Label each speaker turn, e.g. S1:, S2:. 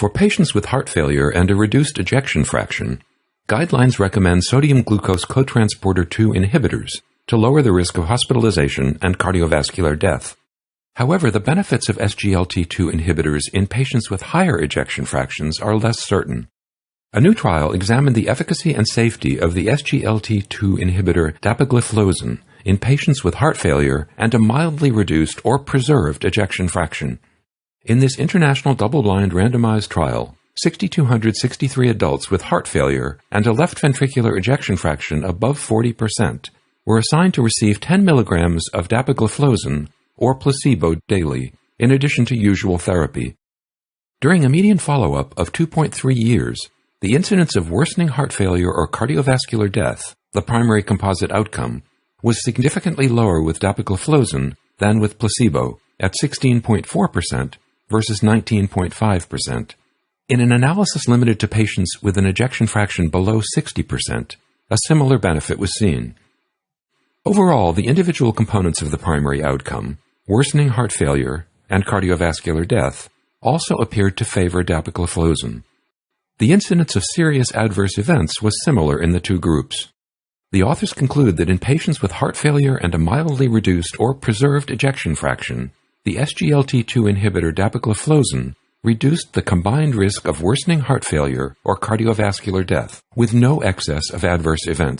S1: For patients with heart failure and a reduced ejection fraction, guidelines recommend sodium glucose cotransporter 2 inhibitors to lower the risk of hospitalization and cardiovascular death. However, the benefits of SGLT2 inhibitors in patients with higher ejection fractions are less certain. A new trial examined the efficacy and safety of the SGLT2 inhibitor Dapagliflozin in patients with heart failure and a mildly reduced or preserved ejection fraction. In this international double-blind randomized trial, 6,263 adults with heart failure and a left ventricular ejection fraction above 40% were assigned to receive 10 milligrams of dapagliflozin or placebo daily, in addition to usual therapy. During a median follow-up of 2.3 years, the incidence of worsening heart failure or cardiovascular death, the primary composite outcome, was significantly lower with dapagliflozin than with placebo, at 16.4% versus 19.5%. In an analysis limited to patients with an ejection fraction below 60%, a similar benefit was seen. Overall, the individual components of the primary outcome, worsening heart failure and cardiovascular death, also appeared to favor dapagliflozin. The incidence of serious adverse events was similar in the two groups. The authors conclude that in patients with heart failure and a mildly reduced or preserved ejection fraction, the SGLT2 inhibitor dapagliflozin reduced the combined risk of worsening heart failure or cardiovascular death with no excess of adverse events.